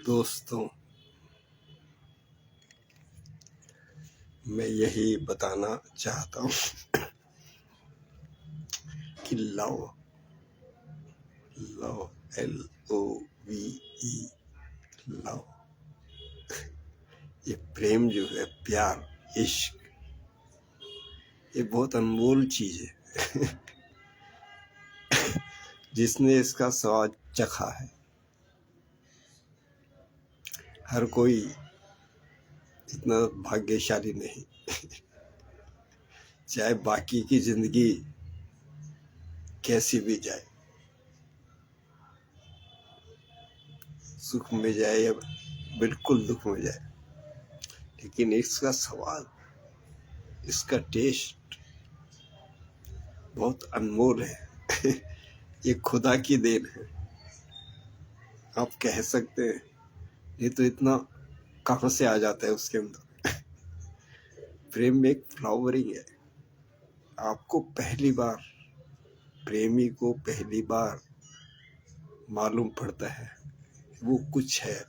दोस्तों, मैं यही बताना चाहता हूँ कि लव LOVE लव, ये प्रेम जो है, प्यार, इश्क, ये बहुत अनमोल चीज है। जिसने इसका स्वाद चखा है, हर कोई इतना भाग्यशाली नहीं। चाहे बाकी की जिंदगी कैसी भी जाए, सुख में जाए या बिल्कुल दुख में जाए, लेकिन इसका स्वाद, इसका टेस्ट बहुत अनमोल है। ये खुदा की देन है, आप कह सकते हैं। ये तो इतना कहाँ से आ जाता है उसके अंदर। प्रेम में एक फ्लावरिंग है। आपको पहली बार, प्रेमी को पहली बार मालूम पड़ता है वो कुछ है,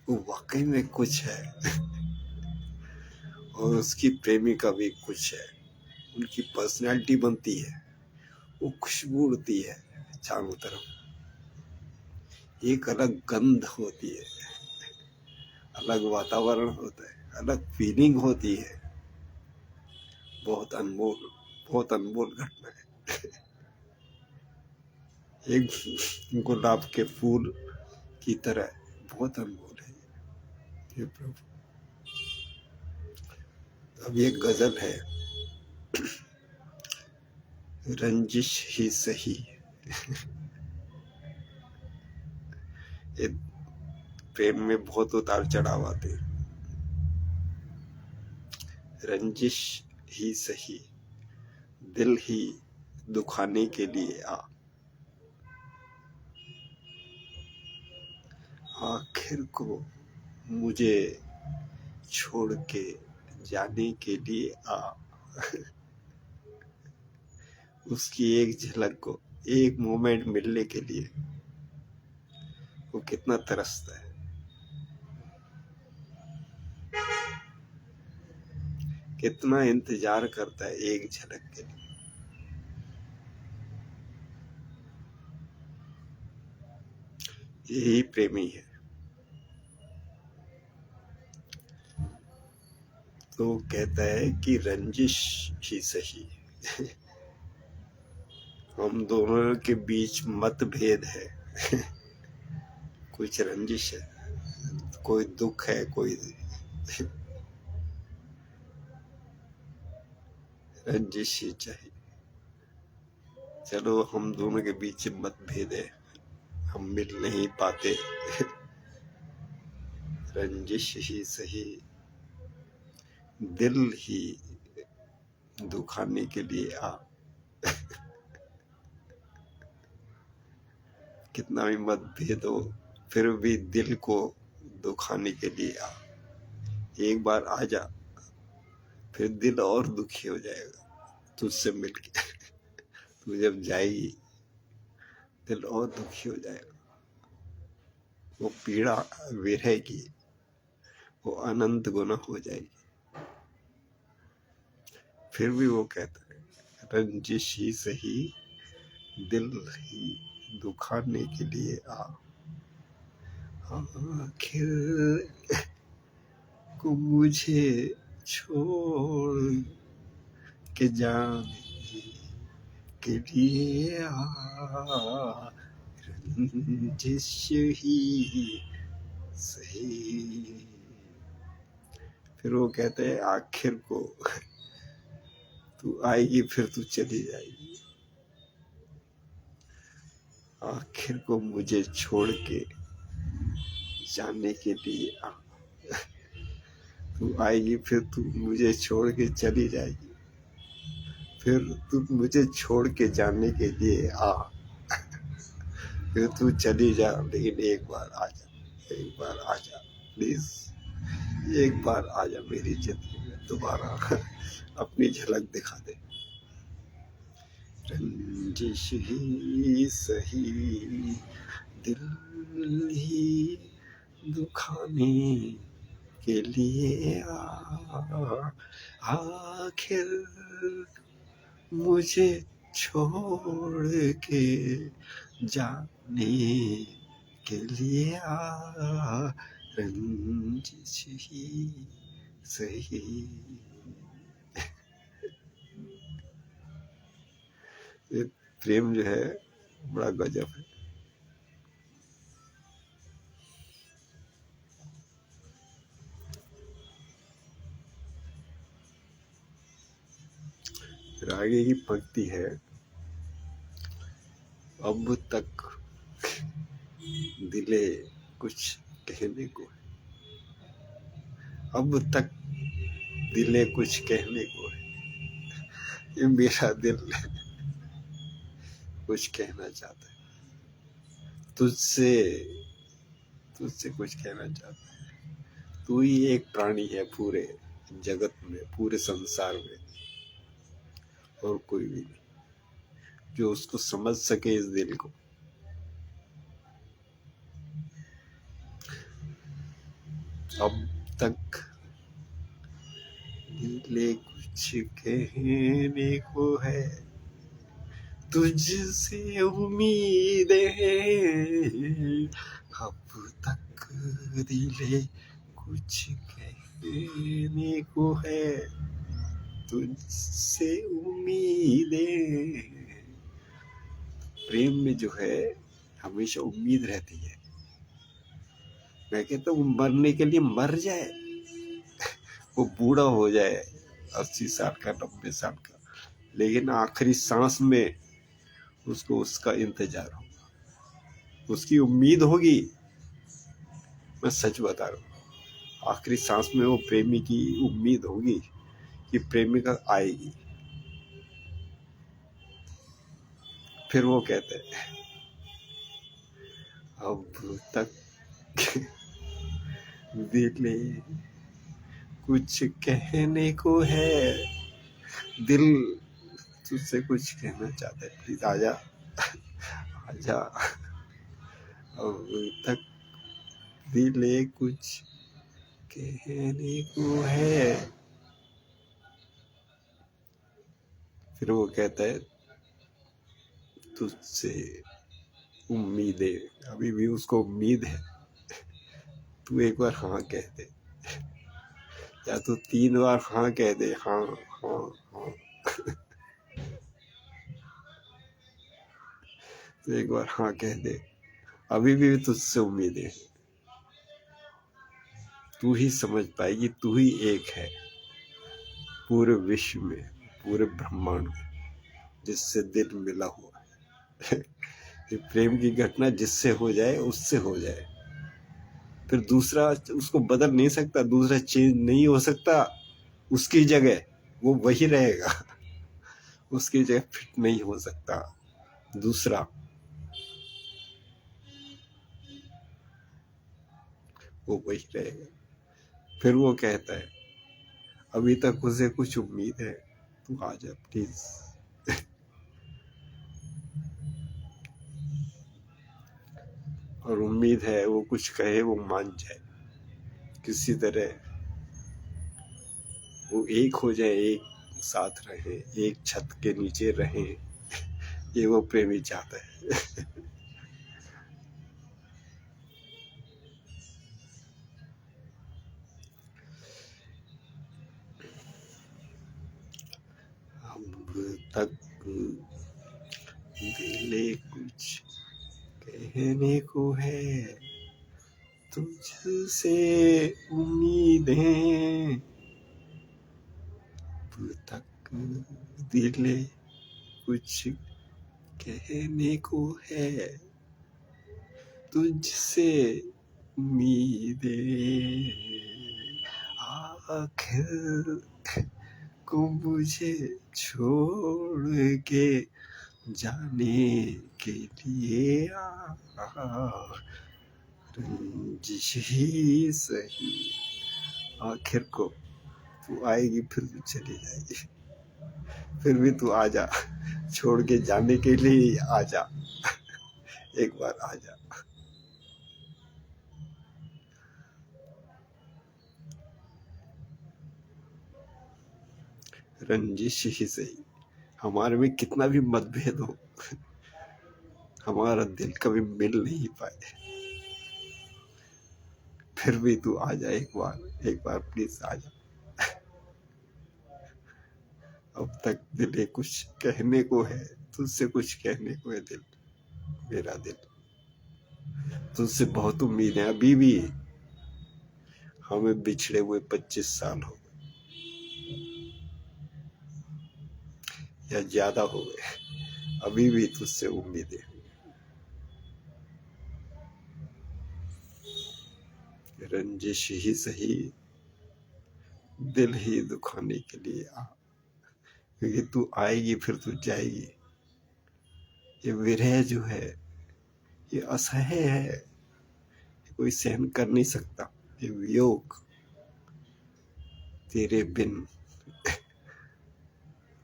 वो वाकई में कुछ है, और उसकी प्रेमिका भी कुछ है। उनकी पर्सनैलिटी बनती है, वो खुशबू उड़ती है चारों तरफ, एक अलग गंध होती है, अलग वातावरण होता है, अलग फीलिंग होती है। बहुत अनमोल घटना है। एक गुलाब के फूल की तरह बहुत अनमोल है ये प्रभु। अब ये गजल है, रंजिश ही सही। ये प्रेम में बहुत उतार चढ़ाव आते हैं। रंजिश ही सही, दिल ही दुखाने के लिए आ, आखिर को मुझे छोड़ के जाने के लिए आ। उसकी एक झलक को, एक मोमेंट मिलने के लिए वो कितना तरसता है, कितना इंतजार करता है एक झलक के लिए। यही प्रेमी है। तो कहता है कि रंजिश ही सही। हम दोनों के बीच मतभेद है। कुछ रंजिश है, कोई दुख है, कोई रंजिश ही चाहिए। चलो, हम दोनों के बीच मतभेद है, हम मिल नहीं पाते। रंजिश ही सही, दिल ही दुखाने के लिए आ। कितना भी मतभेद हो, फिर भी दिल को दुखाने के लिए आ। एक बार आ जा, फिर दिल और दुखी हो जाएगा तुझसे मिलके। तू जब जाएगी, दिल और दुखी हो जाएगा। वो पीड़ा विरह की, वो अनंत गुना हो जाएगी। फिर भी वो कहता है, रंजिश ही सही, दिल ही दुखाने के लिए आ। आखिर को मुझे छोड़ के जाने के लिए आ, रंजिश ही सही। फिर वो कहते हैं, आखिर को तू आएगी, फिर तू चली जाएगी। आखिर को मुझे छोड़ के जाने के लिए आ। तू आएगी, फिर तू मुझे छोड़ के चली जाएगी। फिर तू मुझे छोड़ के जाने के लिए आ। फिर तू चली जा, लेकिन एक बार आ जा, एक बार आ जा प्लीज, एक बार आ जा मेरी जिंदगी में दोबारा। अपनी झलक दिखा दे। रंजिश ही सही, दिल ही दुखाने के लिए आखिर मुझे छोड़ के जाने के लिए रंजिश ही सही। ये प्रेम जो है बड़ा गजब है। फिर आगे की पंक्ति है, अब तक दिले कुछ कहने को है, अब तक दिले कुछ कहने को है, ये मेरा दिल कुछ कहना चाहता है, तुझसे कुछ कहना चाहता है। तू ही एक प्राणी है पूरे जगत में, पूरे संसार में, और कोई भी नहीं जो उसको समझ सके इस दिल को। अब तक दिले कुछ कहने को है, तुझसे उम्मीदें हैं। अब तक दिले कुछ कहने को है, तुझसे उम्मीदें। प्रेम में जो है हमेशा उम्मीद रहती है। मैं कहता हूँ मरने के लिए मर जाए, वो बूढ़ा हो जाए 80 साल का 90 साल का, लेकिन आखिरी सांस में उसको उसका इंतजार होगा, उसकी उम्मीद होगी। मैं सच बता रहा हूँ, आखिरी सांस में वो प्रेमी की उम्मीद होगी कि प्रेमिका आएगी। फिर वो कहते हैं, अब तक दिले कुछ कहने को है, दिल तुझसे कुछ कहना चाहता है, प्लीज आजा आजा। अब तक दिले कुछ कहने को है। फिर वो कहता है, तुझसे उम्मीदें, अभी भी उसको उम्मीद है, तू एक बार हाँ कह दे, या तो 3 बार हाँ कह दे, हाँ हाँ हाँ। तो एक बार हाँ कह दे, अभी भी तुझसे उम्मीद है। तू ही समझ पाएगी, तू ही एक है पूरे विश्व में, पूरे ब्रह्मांड में, जिससे दिल मिला हुआ है। ये प्रेम की घटना जिससे हो जाए उससे हो जाए, फिर दूसरा उसको बदल नहीं सकता, दूसरा चेंज नहीं हो सकता। उसकी जगह वो वही रहेगा, उसकी जगह फिट नहीं हो सकता दूसरा, वो वही रहेगा। फिर वो कहता है, अभी तक उसे कुछ उम्मीद है, तू आ जा प्लीज। और उम्मीद है वो कुछ कहे, वो मान जाए, किसी तरह वो एक हो जाए, एक साथ रहे, एक छत के नीचे रहे, ये वो प्रेमी चाहता है। अब तक दिले कुछ कहने को है, तुझसे उम्मीदें। अब तक दिले कुछ कहने को है, तुझसे उम्मीदें। आखिर को मुझे छोड़ के जाने के लिए रंजिश ही सही। आखिर को तू आएगी, फिर तू चली जाएगी, फिर भी तू आ जा, छोड़ के जाने के लिए आ जा, एक बार आ जा। रंजिश ही सही, हमारे में कितना भी मतभेद हो, हमारा दिल कभी मिल नहीं पाए, फिर भी तू आ जा, एक बार प्लीज आ जा। अब तक दिल कुछ कहने को है, तुझसे कुछ कहने को है दिल, मेरा दिल, तुझसे बहुत उम्मीद है। अभी भी हमें बिछड़े हुए 25 साल हो गए या ज्यादा हो गए, अभी भी तुझसे उम्मीद है। रंजिश ही सही, दिल ही दुखाने के लिए आ, क्योंकि तू आएगी फिर तू जाएगी। ये विरह जो है ये असह्य है, कोई सहन कर नहीं सकता। ये वियोग, तेरे बिन,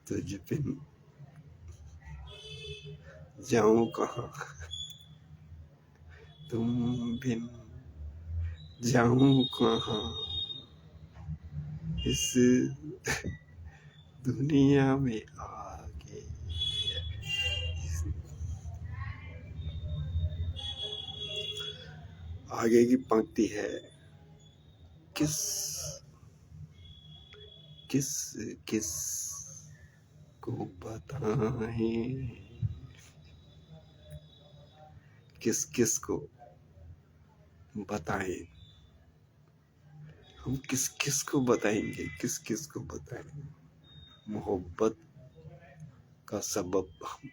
तुझ बिन जाऊं कहाँ, तुम बिन जाऊं कहाँ, इस दुनिया में आगे। आगे की पंक्ति है, किस किस किस को बताएं, किस किस को बताएं, हम किस किस को बताएंगे, किस किस को बताएंगे। मोहब्बत का सबब हम,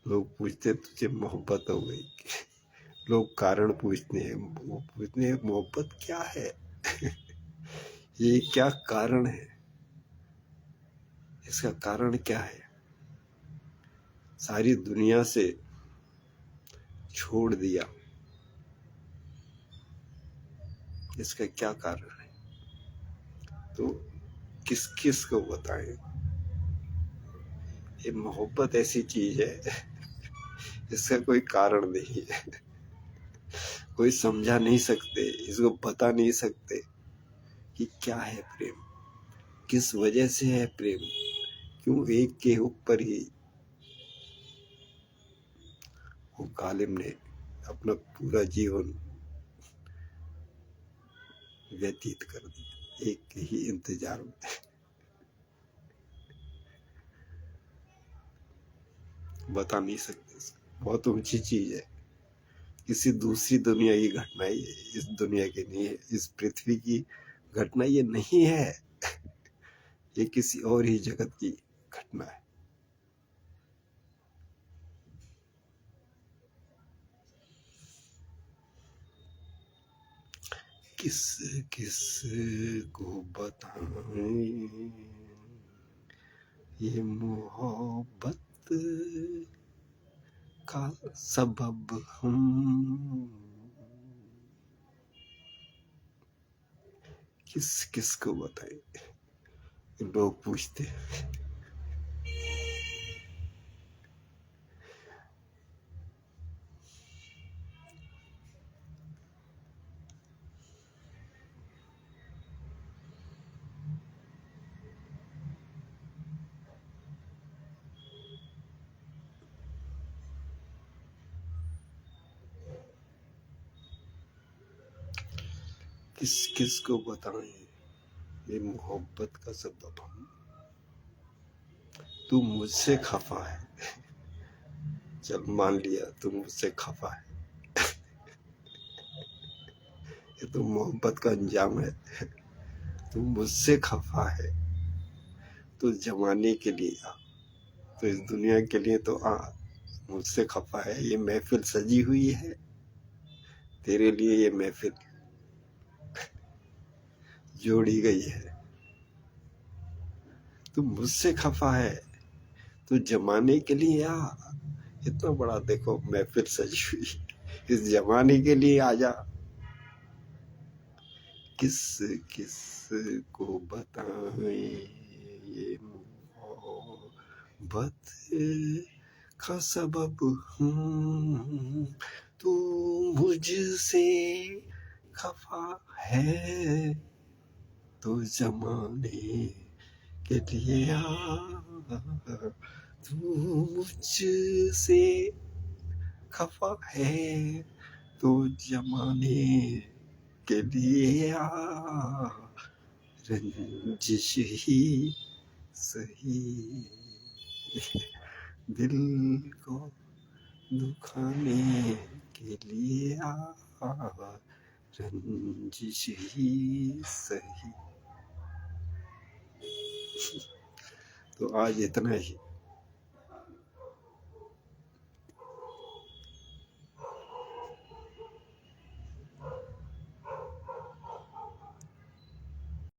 लोग पूछते तुझे मोहब्बत हो गई, लोग कारण पूछते हैं, वो पूछते हैं मोहब्बत क्या है, ये क्या कारण है, इसका कारण क्या है। सारी दुनिया से छोड़ दिया, इसका क्या कारण है। तो किस किस को बताएं। ये मोहब्बत ऐसी चीज है, इसका कोई कारण नहीं है, कोई समझा नहीं सकते, इसको बता नहीं सकते कि क्या है प्रेम, किस वजह से है प्रेम, क्यों एक के ऊपर ही वो कालिम ने अपना पूरा जीवन व्यतीत कर दिया, एक के ही इंतजार में। बता नहीं सकते, बहुत ऊंची चीज है, किसी दूसरी दुनिया की घटना ही है, इस दुनिया की नहीं है, इस पृथ्वी की घटना ये नहीं है, ये किसी और ही जगत की घटना है। किस किस को बताएं, ये मोहब्बत का सबब हम, किस किस को बताएं, लोग पूछते हैं। किस किस को बताएं, ये मोहब्बत का सबब हम, तू मुझसे खफा है, चल मान लिया तू मुझसे खफा है, ये तो मोहब्बत का अंजाम है। तू मुझसे खफा है, तू जमाने के लिए आ, तो इस दुनिया के लिए तो आ, मुझसे खफा है। ये महफिल सजी हुई है तेरे लिए, ये महफिल जोड़ी गई है। तू मुझसे खफा है, तू जमाने के लिए आ, इतना बड़ा देखो महफिल सजी हुई, इस जमाने के लिए आ जा। किस किस को बताएं, ये मोहब्बत का सबब हूँ, तू मुझसे खफा है तो जमाने के लिए तू मुझसे खफा है तो जमाने के लिए रंजिश ही सही, दिल को दुखाने के लिए रंजिश ही सही। तो आज इतना ही।